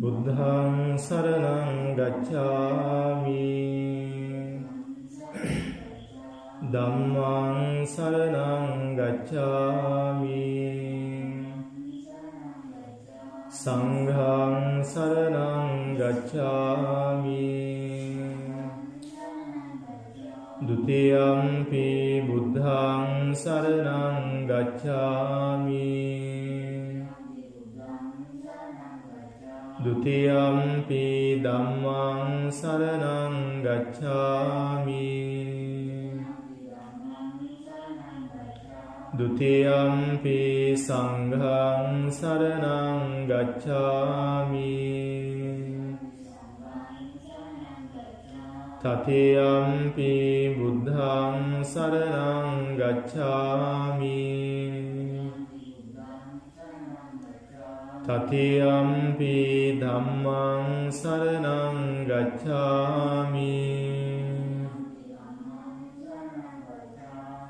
බුද්ධං සරණං ගච්ඡාමි ධම්මං සරණං ගච්ඡාමි සංඝං සරණං ගච්ඡාමි ဒုတိယံ පි බුද්ධං සරණං ගච්ඡාමි ဒုတိယံ පි ධම්මං සරණං ගච්ඡාමි ဒုတိယံ පි සංඝං සරණං ගච්ඡාමි တတိယံ පි බුද්ධං සරණං ගච්ඡාමි တတိယံ පි ධම්මං සරණං ගච්ඡාමි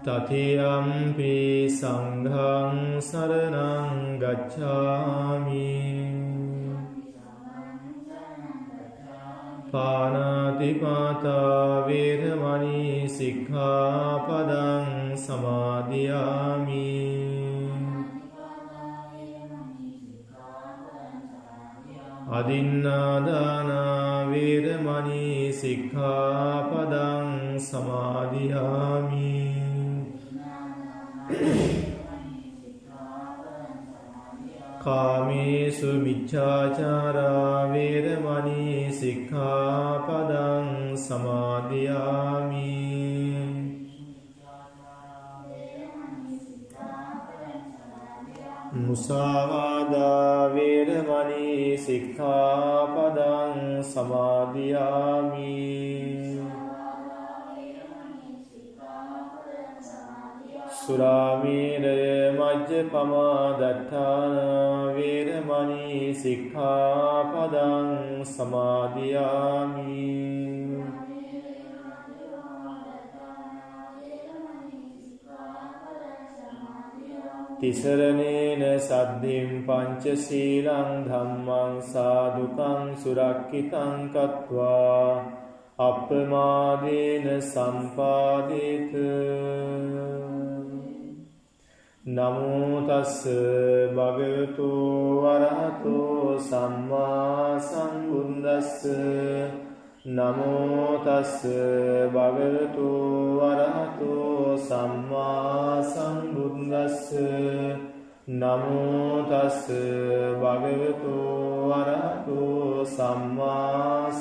တတိယံ පි සංඝං සරණං ගච්ඡාමි ปานาติปาตาเวรมณีสิกขาปดังสมาธิยามิอดินนาดานาเวรมณีสิกขาปดังสมาธิยามิกาเมสุมิจฉาจาราเวรมณีสิกขาปดังสมาธิยามิมุสาวาทาเวรมณีสิกขาปดังสมาธิยามิสุรามีเรมัจจปมาดัฏฐานาเวรมณีสิกขาปดังสมาธิยามิติสรเนนะสัทธิมปัญจศีลังธัมมังสาธุกังสุรักขิตังกัตวาอัปปมาเดนะสัมปาดิเตนะโมตัสสะภะคะวะโตอะระหะโตสัมมาสัมพุทธัสสะนะโมตัสสะภะคะวะโตอะระหะโตสัมมาสัมพุทธัสสะนะโมตัสสะภะคะวะโตอะระหะโตสัมมา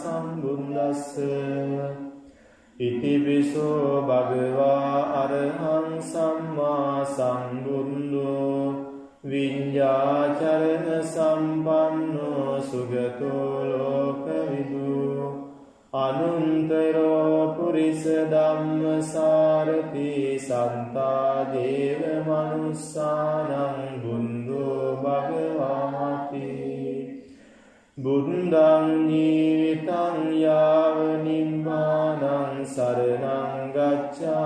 สัมพุทธัสสะอิติปิโสภะคะวะอะระหังสัมมาสัมพุทโธวิญญาจารณสัมปันโนสุขโตโลกวิดูอนุตตรปุริสธัมมสารติสันตาเดวมนุสสานังบุญโธภะคะวาติบุญดังนิวิตังยาวนิพพานังสรณังกัจฉา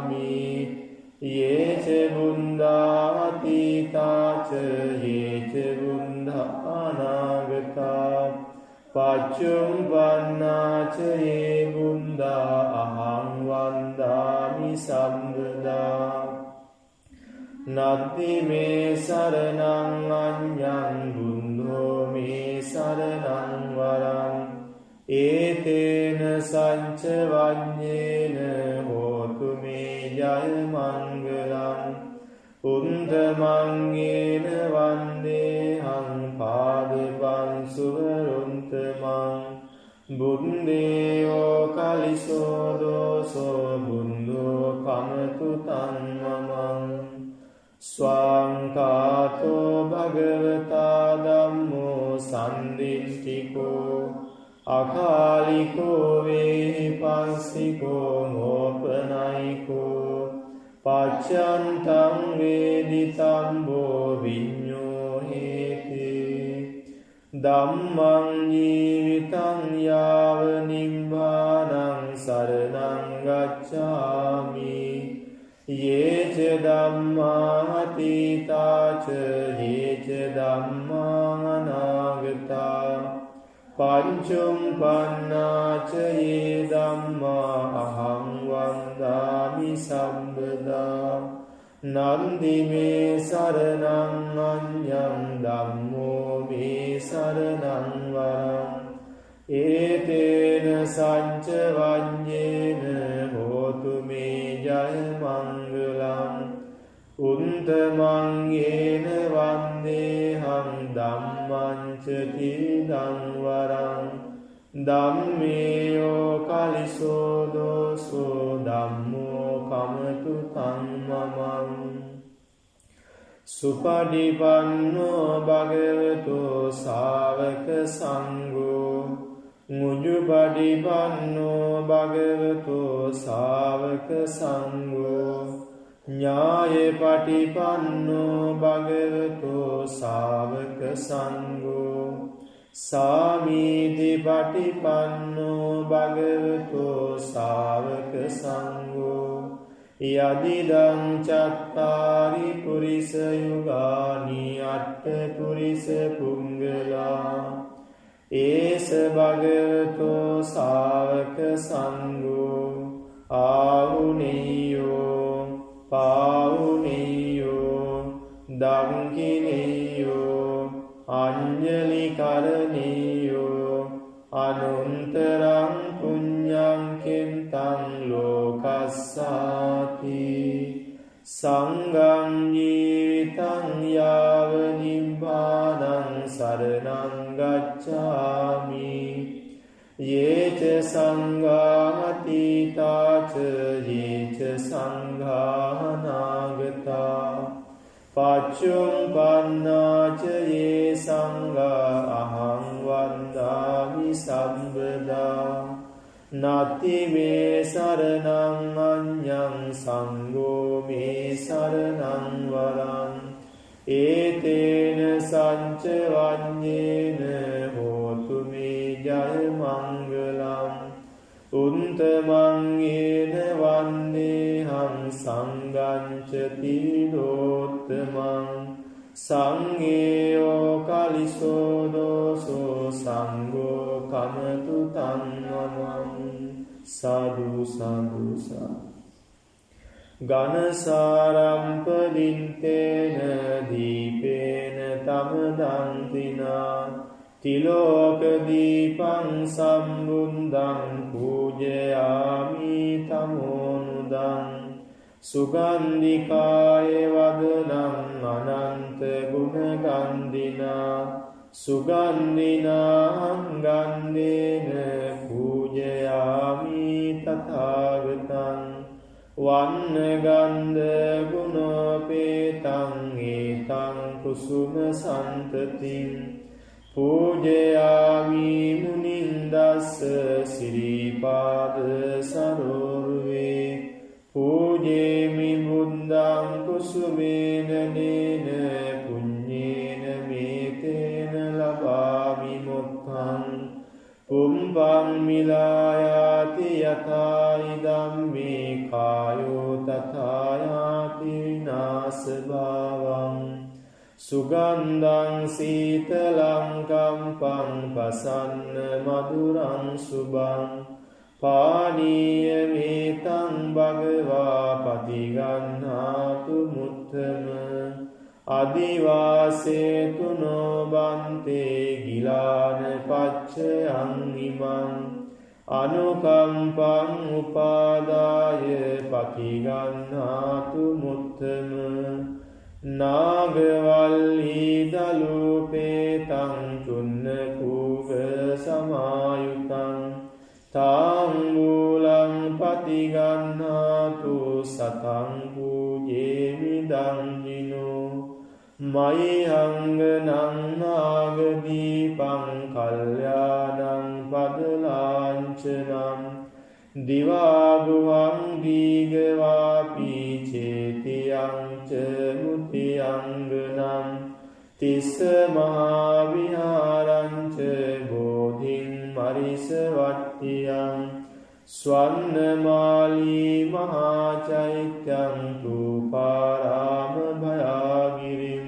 มิเยเชบุญดาติตาเชเยเชบุญดาอนาคตาปัจจุบันนาเชเยบุญดาอหังวันดามิสัมพุทธานัตติเมสรณังอัญญังบุญโธเมสรณังวรังเอเตนะสัญจวัญเยนะโหตุเมยะมังกลังอุนทมังเยนะวันเดหังปาเดปันสุวรุนตมังบุญเดโอกาลิโสโดโสบุญโดคัมตุตังมะมังสวังคาโตภะคะวะตาธัมโมสันทิฏฐิโกอาคาลิโกเวหิปัสสิโกโงปนัยโกปัจจันตังเวดิตัมโบวิญโยเหติธัมมังยีวิตังยาวนิพพานังสรณังกัจฉามิเยเจธัมมาติตาเจเยเจธัมมังอนาคตา පංචුම්පන්නාච යේ ධම්මා අහං වන්දාමි සම්බදා නන්දි මේ සරණං අඤ්ඤං ධම්මෝ මේ සරණං වරං ඒතේන සච්ච වඤ්ඤේන හෝතු මේ ජය මංගලං උත්තමං යේන වන්දේහං ධම්මං ච තීදං වරං ධම්මේයෝ කලිසෝ දෝසෝ ධම්මෝ කමතු තං මමං සුපටිපන්නෝ භගවතු ශාවක සංඝෝ මුජුපටිපන්නෝ භගවතු ශාවක සංඝෝ ඥායපටිපන්නෝ භගවතු ශාවක සංඝෝ සාමීති පටිපන්නෝ භගවතු ශාවක සංඝෝ යදිදං චත්තාරි පුරිස යුගානි අට්ඨ පුරිස පුංගලා ඒස භගවතු ශාවක සංඝෝ ආහුනේයෝ පාවුනේයෝ දංකිනේයෝ අඤ්ඤලි කරණේයෝ අනුන්තරං පුඤ්ඤං කින්තං ලෝකස්සාති සංඝං ජීවිතං යාව නිබ්බානං සරණං ගච්ඡාමි යේච සංඝාමතිතාච යේච සංඝානාගතා පච්චුම්පන්නාච යේ සංඝා අහං වන්දාමි සම්බදා නත්ති මේ සරණං අඤ්ඤං සංඝෝ මේ සරණං වරං ඒතේන සච්ච වඤ්ඤේන හෝතු මේ ජය මංගලං උත්තමං යේන වන්දේහං සංඝං ච තීදෝත්තමං සංඝේයෝ කලිසෝ දෝසෝ සංඝෝ කමතු තං මමං සාදු සාදු සාදු ගනසාරම්පදින්තේන දීපේන තමදන්තිනා තිලෝක දීපං සම්බුද්ධං පූජයාමි තමෝනුදං සුගන්ධිකාය වදනං අනන්ත ගුණගන්ධිනා සුගන්ධිනාං ගන්ධේන පූජයාමි තථාගතං වන්න ගන්ධ ගුණෝපේතං ඒතං කුසුම සන්තතින් පූජයාමි මුනින්දස්ස සිරිපාද සරෝරුවේ පූජේමි බුද්ධං කුසුමේන නේන පුඤ්ඤේන මේතේන ලබාමි මොක්ඛං පුම්පං මිලායාති යථා ඉදම්මේ කායෝ තථායාති විනාශ භාවං සුගන්ධං සීතලං කම්පං පසන්න මధుරං සුභං පානීය මේතං භගවා පටිගන්හාතු මුත්තම අදිවාසේතු නොබන්තේ ගිලාන පච්චයං ඉමං අනුකම්පං උපාදාය පටිගන්හාතු මුත්තම නාගවල්ලි දලූපේතං චුන්න කූව සමායුතං තාම්බූලං පටිගන්හාතු සතං පූජේමි දංජිනෝ මයිහංගනං නාගදීපං කල්යාණං පදලාංචනං දිවාගුවං දීගවාපි චේතියං ච මුතියංගනං තිස්ස මහාවිහාරං ච බෝධින් මරිස වට්ටියං ස්වර්ණමාලී මහාචෛත්‍යං තූපාරාම භයාගිරින්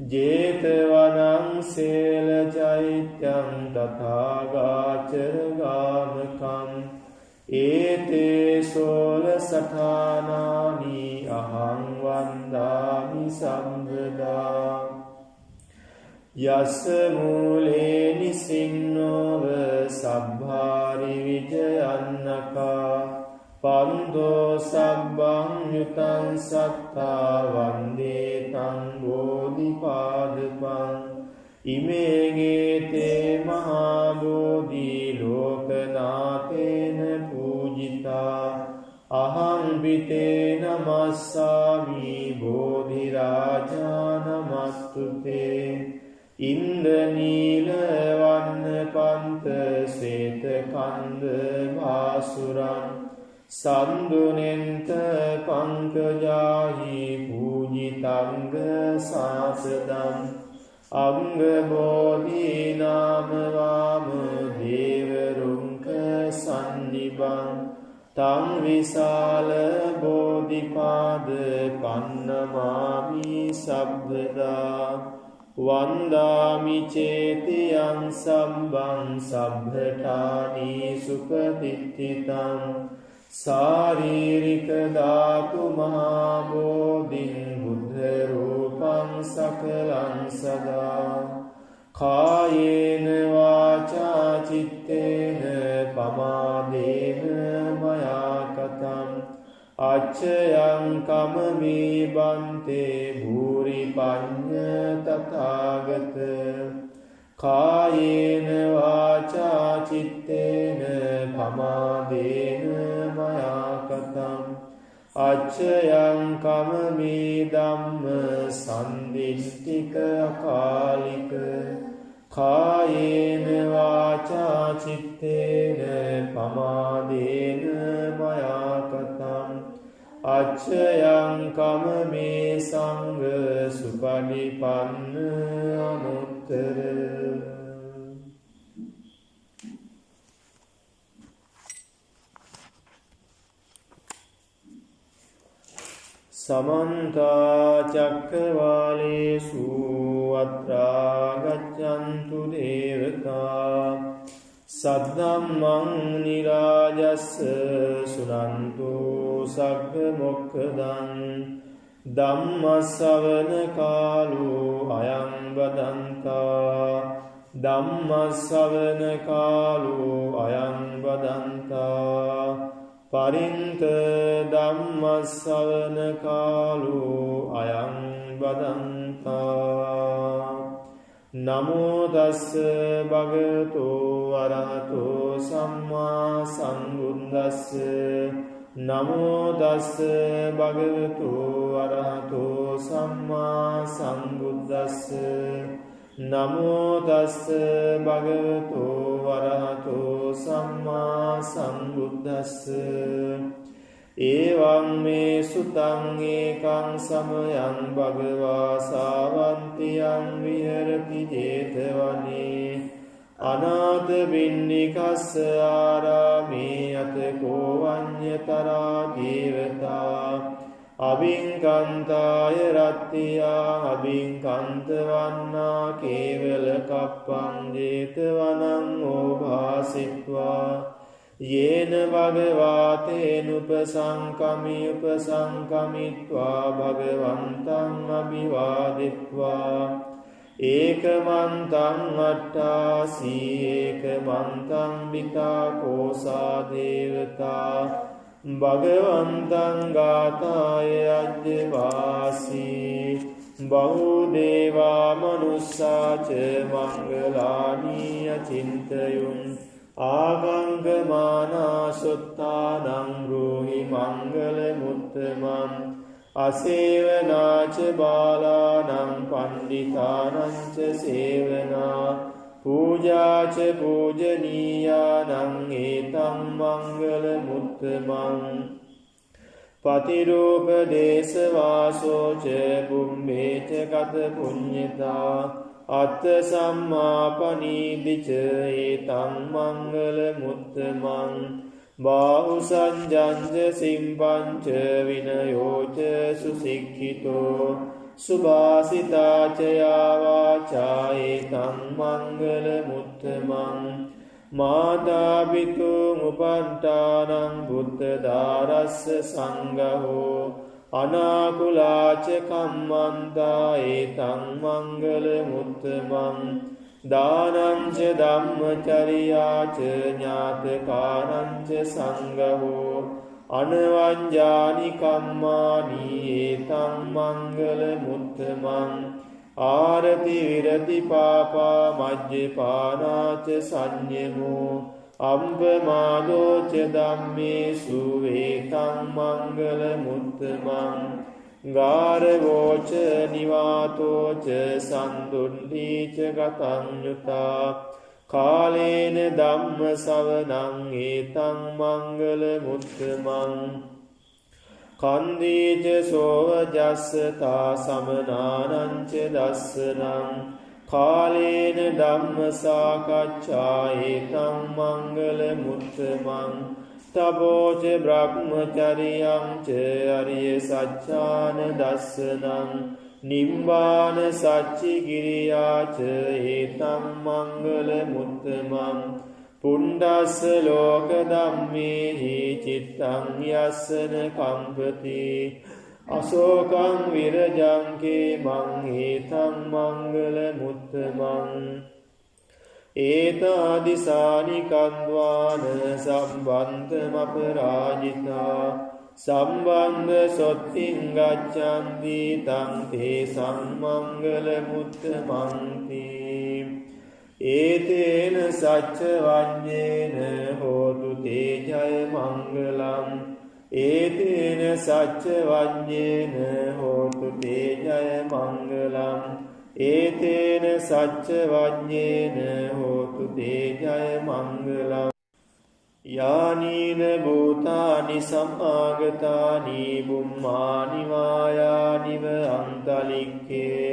ජේතවනං සේල චෛත්‍යං තථාගාචර ගාමකං ඒතේ සෝල සඨානානි අහං වන්දාමි සම්බදා යස්ස මූලේ නිසින්නෝව සබ්භාරි විජයන්නකා පන්දෝ සබ්බං යුතං සත්තා වන්දේ තං බෝධිපාදපං ඉමේගේතේ මහා බෝධි ලෝකනාතේන පූජිතා අහං බිතේ නමස්සාමි බෝධි රාජා නමස්තුතේ ඉන්ද්‍රනීල වන්න පන්ත සේත කන්ද භාසුරං සන්දුනෙන්ත පංකජාහි පූජිතංග සාසදං අංග බෝධි නාම වාම දේවරුංක සන්නිබං තං විසාල බෝධිපාද පන්නමාමි සබ්බදා වන්දාමි චේතියං සම්බං සබ්බඨානි සුඛදිට්ඨිතං සාරීරික ධාතු මහා බෝධින් බුද්ධ රූපං සකලං සදා කායේන වාචා චිත්තේන පමාදේන මයා කතං අච්චයං කමමේ බන්තේ භූරි පඤ්ඤ තථාගත කායේන වාචා චිත්තේන පමාදේන මයා කතං අච්චයං කමමේ ධම්ම සම්දිට්ඨික අකාලික කායේන වාචා චිත්තේන පමාදේන මයා කතං අච්චයං කමමේ සංඝ සුපටිපන්න අනුත්තර සමන්ත චක්කවාලේසු අත්‍රා ගච්ඡන්තු දේවතා සද්ධම්මං නිරාජස්ස සුනන්තු සග්ග මොක්ඛදං ධම්ම ශ්‍රවණ කාලෝ අයං බදන්තා ධම්ම ශ්‍රවණ කාලෝ අයං බදන්තා පරින්ත ධම්ම ශ්‍රවණ කාලෝ අයං බදන්තා නමෝ තස්ස භගවතු අරහතෝ සම්මා සම්බුද්දස්ස නමෝ තස්ස භගවතු අරහතෝ සම්මා සම්බුද්දස්ස නමෝ තස්ස භගවතු වරහතෝ සම්මා සම්බුද්දස්ස ඒවං මේ සුතං ඒකං සමයං භගවා සාවන්තියං විහෙරති ජේතවනේ අනාථ බින්නිකස්ස ආරාමේ අතකෝ වඤ්ඤතරා දේවතා අභින්කන්තාය රත්තියා අභින්කන්ත වන්නා කේවල කප්පං ජේතවනං ඕභාසිත්වා යේන භගවාතේන උපසංකමි උපසංකමිත්වා භගවන්තං අභිවාදිත්වා ඒකමන්තං අට්ඨාසී ඒකමන්තං විතා කෝසා දේවතා භගවන්තං ගාථාය අජ්ජවාසී බහුදේවා මනුස්සාච මංගලානී අචින්තයුන් ආගංගමානා සුත්තානං රෝහි මංගල මුත්තමං අසේවනාච බාලානං පණ්ඩිතානංච සේවනා පූජාච පූජනීයානං ඒතං මංගල මුත්තමං පතිරූපදේශවාසෝච පුම්මේච කත පුඤ්ඤතා අත්ථ සම්මාපනීදිච ඒතං මංගල මුත්තමං බාහු සංජංජ සිම්පංච විනයෝච සුසික්ඛිතෝ සුභාසිතාචයා වාචා ඒතං මංගල මුත්තමං මාතා පිතුං උපට්ඨානං බුද්ධ දාරස්ස සංඝෝ අනාකුලාච කම්මන්තා ඒතං මංගල මුත්තමං දානං ච ධම්මචර්යාච ඥාතකාරං ච සංඝෝ අනවඤ්ඤානි කම්මානි ඒතං මංගල මුත්තමං ආරති විරති පාපා මජ්ජපානාච සංයමෝ අම්බමාදෝච ධම්මේසු ඒතං මංගල මුත්තමං ගාරවෝච නිවාතෝච සන්දුණ්ඩීච ගතං යුතා කාලේන ධම්ම සවනං ඒතං මංගල මුත්තමං කන්දීච සෝවජස්සතා සමනානංච දස්සනං කාලේන ධම්ම සාකච්ඡා ඒතං මංගල මුත්තමං තබෝච බ්‍රහ්මචරියං ච අරිය සච්ඡාන දස්සනං නිම්බාන සච්චි ගිරියාච ඒතං මංගල මුත්තමං පුණ්ඩස්ස ලෝක ධම්මේහි චිත්තං යස්සන කම්පති අසෝකං විරජං කේමං ඒතං මංගල මුත්තමං ඒතාදිසානි කන්වාන සම්බන්ධමපරාජිතා සම්බන්ධ සොත්තිං ගච්ඡන්ති තං තේ සම්මංගල මුත්තමන්ති ඒතේන සච්ච වඤ්ඤේන හෝතු තේ ජය මංගලං ඒතේන සච්ච වඤ්ඤේන හෝතු තේ ජය මංගලං ඒතේන සච්ච වඤ්ඤේන හෝතු තේ ජය මංගලං යානීන භූතානි සමාගතානි බුම්මානි වායානිව අන්තලික්ඛේ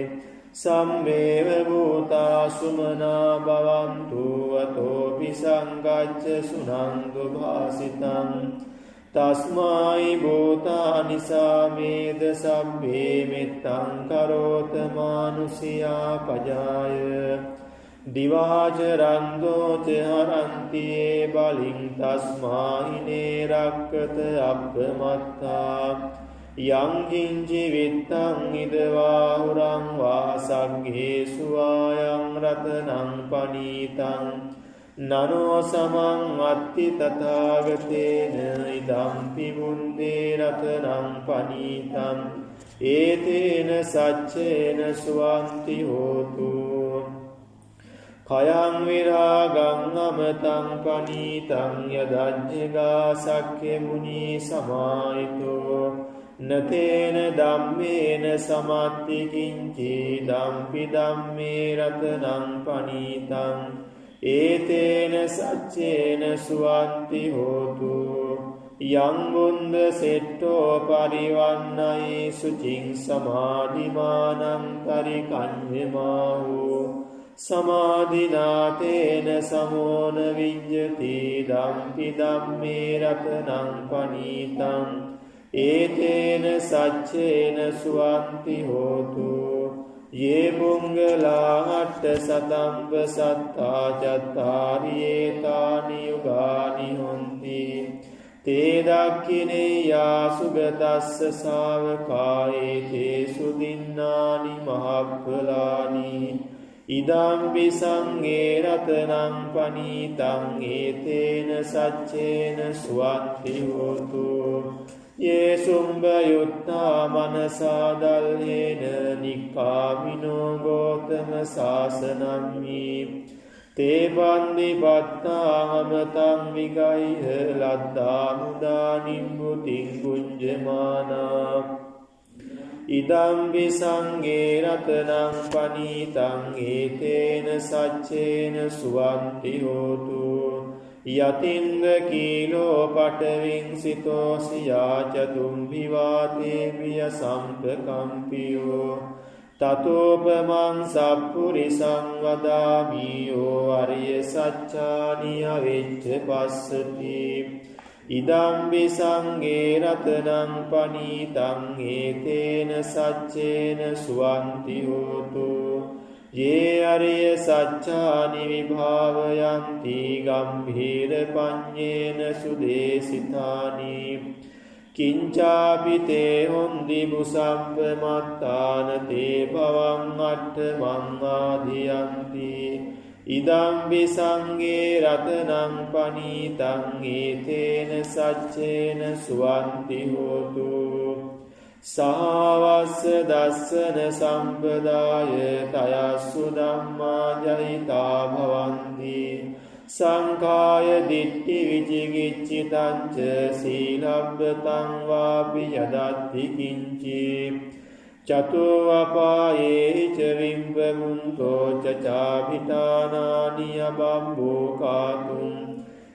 සම්මේව භූතා සුමනා භවන්තු වතෝපි සංගච්ඡ සුනන්තු භාසිතං තස්මායි භූතානි සාමේද සම්මේ මෙත්තං කරෝත මානුසියා පජාය දිවාච රන්දෝච හරන්තියේ බලින් තස්මාහිනේ රක්කත අප්පමත්තා යං කිංචි විත්තං ඉදවාහුරං වාසග්ගේසු ආයං රතනං පනීතං නනෝ සමං අත්ති තථාගතේන ඉදම්පි මුන්දේ රතනං පනීතං ඒතේන සච්චේන සුවන්ති හෝතු කයං විරාගං අමතං පනීතං යදජ්ජගා සක්ඛේ මුනි සමාහිතෝ නතේන ධම්මේන සමත්ති කිංචි ධම්පි ධම්මේ රතනං පනීතං ඒතේන සච්චේන සුවන්ති හෝතු යං බුන්ද සෙට්ටෝ පරිවන්නයි සුචින් සමාධිමානං පරිකඤ්ඤමාහු සමාධිනාතේන සමෝන විඤ්ඤති ධම්පි ධම්මේ රතනං පනීතං ඒතේන සච්චේන සුවන්ති හෝතු යේ පුංගලා අට්ඨ සතම්ප සත්තා චත්තාරි ඒතානි යුගානි හොන්ති තේ දක්ඛිනේයා සුගතස්ස ශාවකායේ තේසු දින්නානි මහප්පලානි ඉදම්පි සංඝේ රතනං පනීතං ඒතේන සච්චේන සුවන්ති හෝතු යේ සුම්බ යුත්තා මනසා දල්හේන නික්ඛාමිනෝ ගෝතම සාසනම්හි තේ පන්දි පත්තා හමතං විගයිහ ලද්දා මුදා නිම්බුතින් කුඤ්ජමානා ඉදම්පි සංඝේ රතනං පනීතං ඒතේන සච්චේන සුවන්ති හෝතු යතින්ද කීලෝ පටවින් සිතෝසියා චතුම්බි වාතේ විය සම්පකම්පියෝ තතෝපමං සප්පුරිසං වදාමියෝ අරිය සච්ඡානි අවෙච්ච පස්සති ඉදම්බි සංගේ රතනං පනීතං ඒතේන සච්චේන සුවන්ති හෝතු යේ අරිය සච්චානි විභාවයන්ති ගම්භීර පඤ්ඤේන සුදේසිතානි කිංචාපිතේ හොන්දි බුසම්පමත්තාන තේ භවං අට්ඨමං ආදියන්ති ඉදම්බි සංගේ රතනං පනීතං ඒතේන සච්චේන සුවන්ති හෝතු සහවස්ස දස්සන සම්පදාය තයස්සු ධම්මා ජහිතා භවන්ති සංඛාය දිට්ඨි විචිකිච්ඡිතං ච සීලබ්බතං වාපි යදත්ති කිංචි චතෝ අපායේ ච විම්බමුන්තෝ ච චාභිතානානි අබම්බෝ කාතුම්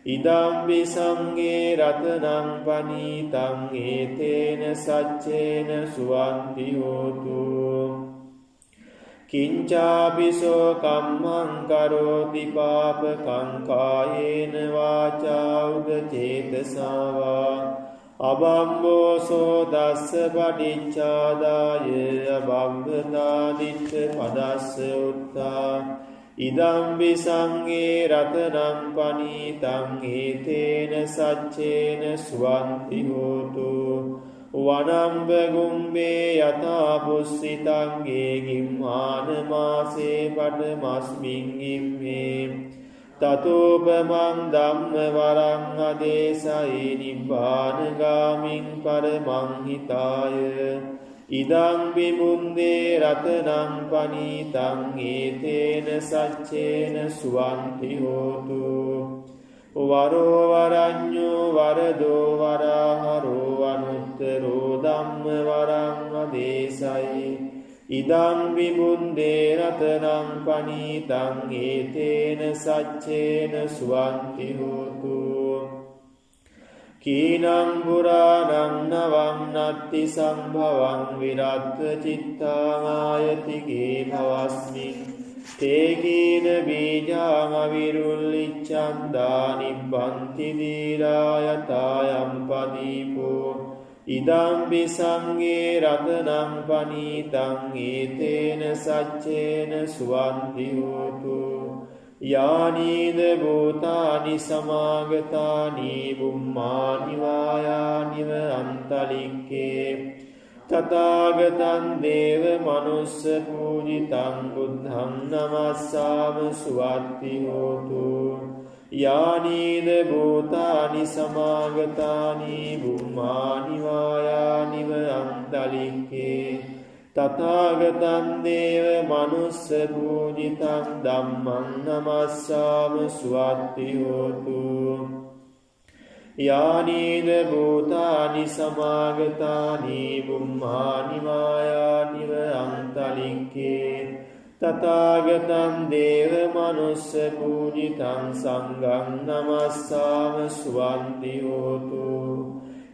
ඉදම්බි සංගේ රතනං පනීතං ඒතේන සච්චේන සුවන්ති හෝතු කිංචාපිසෝ කම්මං කරෝති පාපකං කායේන වාචා උද චේතසාවා අබම්බෝසෝ දස්ස පටිච්චාදාය අබම්බදාදිත්ත පදස්ස උත්තා ඉදම්බි සංගේ රතනං පනීතං ඒතේන සච්චේන සුවන්ති හෝතු වනම්බ ගුම්බේ යථා පුස්සිතංගේ ගිම්මාන මාසේ පටමස්මින් ඉම්මේ තතෝපමං ධම්ම වරං අදේසයි නිබ්බානගාමින් පරමං හිතාය ඉදං විමුන්දේ රතනං පනීතං ඒතේන සච්චේන සුවන්ති හෝතු වරෝ වරඤ්ඤෝ වරදෝ වරහරෝ අනුත්තරෝ ධම්ම වරං අදේසයි ඉදං විමුන්දේ රතනං පනීතං ඒතේන සච්චේන සුවන්ති හෝතු කීනං පුරාණං නවං නත්ති සම්භවං විරත්ත චිත්තාං ආයතිකේ භවස්මින් තේකීන බීජාං අවිරුල්ලිච්ඡන්දා නිබ්බන්ති දීරායතායම් පදීපෝ ඉදම්බි සංගේ රතනං පනීතං ඒතේන සච්චේන සුවන්ති හෝතු යානීද භූතානි සමාගතානි බුම්මානි වායානිව අන්තලික්කේ තථාගතං දේව මනුස්ස පූජිතං බුද්ධං නමස්සාම සුවත්ති හෝතු යානීද භූතානි සමාගතානි බුම්මානි වායානිව අන්තලික්කේ තථාගතං දේව මනුස්ස පූජිතං ධම්මං නමස්සාම සුවත්ති හෝතු යානීද භූතානි සමාගතානි බුම්මානි වායානිව අන්තලික්කේ තථාගතං දේව මනුස්ස පූජිතං සංඝං නමස්සාම සුවන්ති හෝතු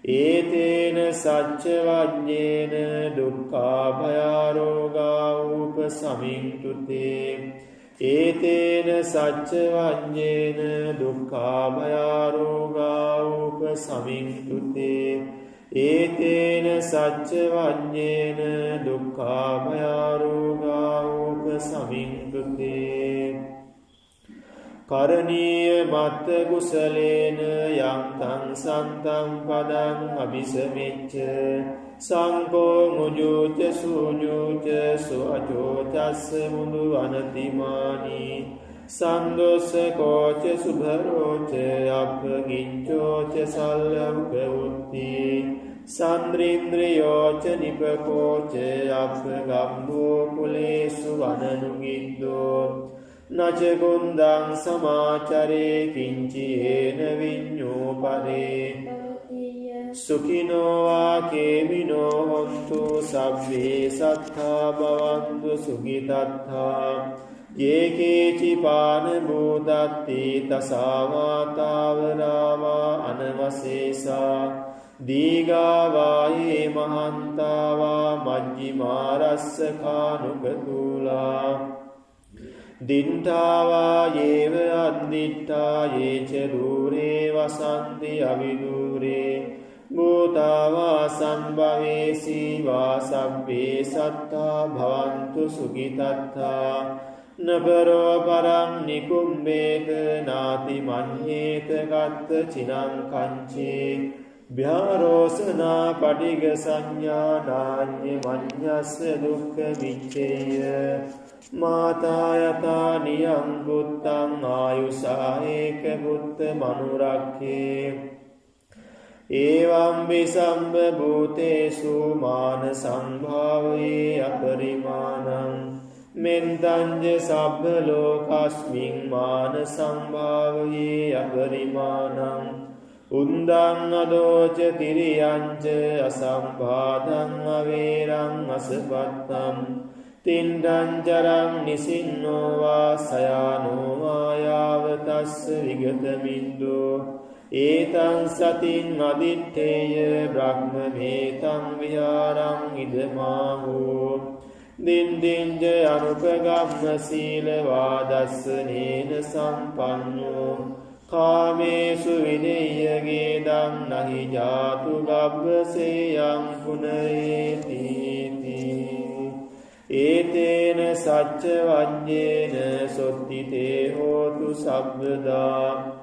ඒතේන සච්ච වජ්ජේන දුක්ඛාභයාරෝගා උපසමින්තුතේ ඒතේන සච්ච වජ්ජේන දුක්ඛාභයාරෝගා උපසමින්තුතේ ඒතේන සච්ච වජ්ජේන දුක්ඛාභයාරෝගා උපසමින්තුතේ කරණීය මත්ත කුසලේන යන්තං සන්තං පදං අபிසමෙච්ච සංකෝ මුජුච සූජුච සුඅචෝ චස්ස මුදු අනතිමානි සන්දොස්ස කෝච සුභරෝච අපගිච්ඡෝච සල්ලම්ක උත්ති සන්ද්‍රීන්ද්‍රියෝච නිපකෝච අපගම්බෝ කුලේසු වනනුගිද්දෝ නච කුන්දං සමාචරේ කිංචේන විඤ්ඤෝ පරේ සුඛිනෝ වාකේමිනෝ හොන්තු සබ්බේ සත්තා භවන්තු සුඛිතත්තා යේකේචි පාන භූතත්ති තසාවාතාවරාවා අනවසේසා දීගාවායේ මහන්තාවා මජ්ජිමාරස්ස කානුකතුලා දින්ඨාවා යේව අද්දිට්ඨා යේච දූරේ වසන්ති අවිදූරේ භූතාවා සම්භවේසී වා සබ්බේ සත්තා භවන්තු සුඛිතත්තා නපරෝ පරං නිකුම්බේත නාති මඤ්ඤේත ගත්ත චිනං කංචේ භ්‍යාරෝසනා පටිග සංඥානාඤ්ඤ මඤ්ඤස්ස දුක්ඛ විච්ඡේය මාතා යතා නියං බුත්තං ආයුසා ඒක බුත්ත මනුරක්ඛේ එවං විසම්බ භූතේසු මාන සම්භාවේ අපරිමාණං මෙන්තංජ සබ්බ ලෝකස්මින් මාන සම්භාවේ අපරිමාණං උන්දං අදෝච තිරියංච අසම්බාධං අවේරං අසපත්තං තින්ඩං ජරං නිසින්නෝ වා සයානෝ වායාවතස්ස විගතමින්දෝ ඒතං සතින් අදිත්තේය බ්‍රහ්මමේතං විහාරං ඉදමාහෝ දින්දින්ජ අනුපගම්ම සීලවාදස්සනේන සම්පන්නෝ කාමේසු විනේයගේ දම් නහි ජාතු ගබ්බසේයං පුනරේතිති ඒතේන සච්ච වජ්ජේන සොත්තිතේ හෝතු සබ්බදා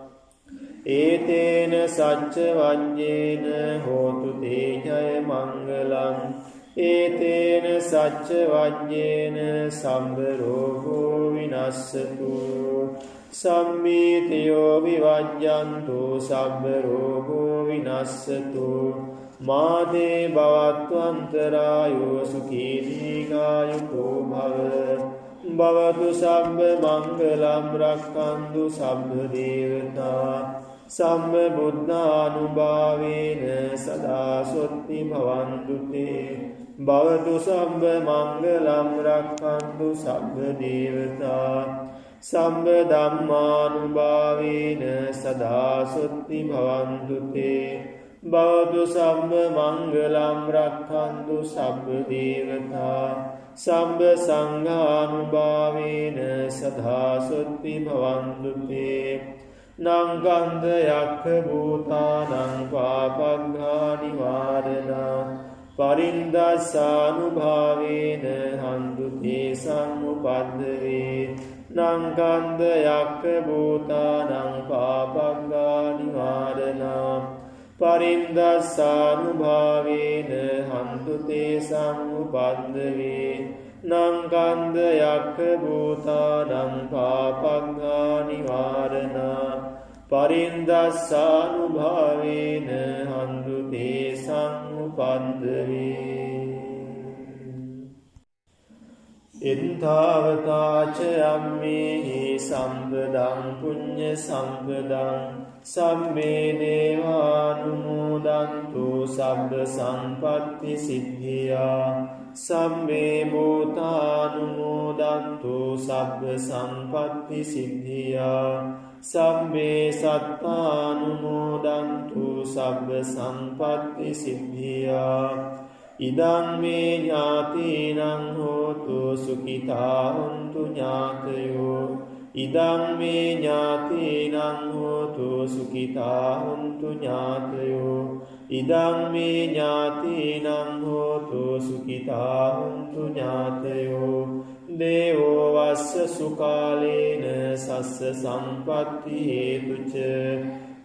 ඒතේන සච්ච වජ්ජේන හෝතු තේ ජය මංගලං ඒතේන සච්ච වජ්ජේන සම්බරෝගෝ විනස්සතු සම්මීතයෝ විවජ්ජන්තු සබ්බරෝගෝ විනස්සතු මාතේ භවත්වන්තරායෝ සුඛී දීඝායුකෝ භව භවතු සබ්බ මංගලම් රක්ඛන්තු සබ්බ දේවතා සම්ම බුද්ධානුභාවේන සදා සොත්ති භවන්තු තේ භවතු සබ්බ මංගලම් රක්ඛන්තු සබ්බ දේවතා සම්බ ධම්මානුභාවේන සදා සොත්ති භවන්තු තේ භවතු සම්බ මංගලම් රක්ඛන්තු සබ්බ දේවතා සම්බ සංඝානුභාවේන සදා සොත්ති භවන්තු තේ නංගන්ධ යක්ඛ භූතානං පාපග්ඝා නිවාරණා පරින්දස්සානුභාවේන හන්තු තේ සම්උපද්දවේ නංගන්ධ යක්ඛ භූතානං පාපග්ඝා නිවාරණා පරින්දස්සානුභාවේන හන්තු තේ සම්උපද්දවේ නංගන්ධ යක්ඛ භූතානං පාපග්ඝා නිවාරණා පරින්දස්සානුභාවේන හන්තු තේ සම්උපද්දවේ එත්තාවතාච අම්මේහි සම්පදං පුඤ්ඤ සම්පදං සම්මේ දේවානුමෝදන්තු සබ්බ සම්පත්ති සිද්ධියා සම්මේ භූතානුමෝදන්තු සබ්බ සම්පත්ති සිද්ධියා සම්මේ සත්තානුමෝදන්තු සබ්බ සම්පත්ති සිද්ධියා ඉදං මේ ඥාතීනං හෝතු සුඛිතා හොන්තු ඥාතයෝ ඉදං මේ ඥාතීනං හෝතු සුඛිතා හොන්තු ඥාතයෝ ඉදං මේ ඥාතීනං හෝතු සුඛිතා හොන්තු ඥාතයෝ දේවෝ වස්ස සුකාලේන සස්ස සම්පත්ති හේතුච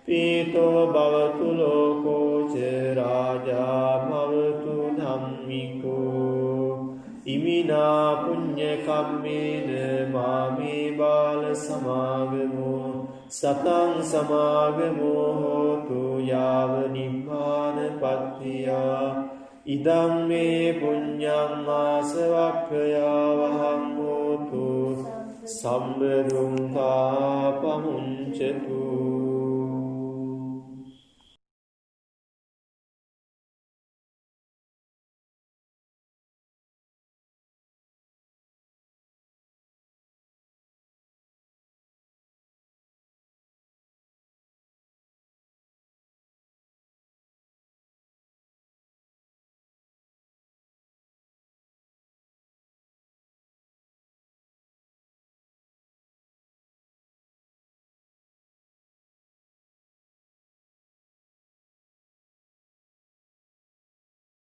පීතෝ භවතු ලෝකෝච රාජා භවතු ධම්මිකෝ ඉමිනා පුඤ්ඤ කම්මේන මාමේ බාල සමාගමෝ සතං සමාගමෝ හෝතු යාව නිබ්බාන පත්තියා ඉදං මේ පුඤ්ඤං ආසවක්ඛයා වහං හෝතු සම්බරුං පාපමුංචතු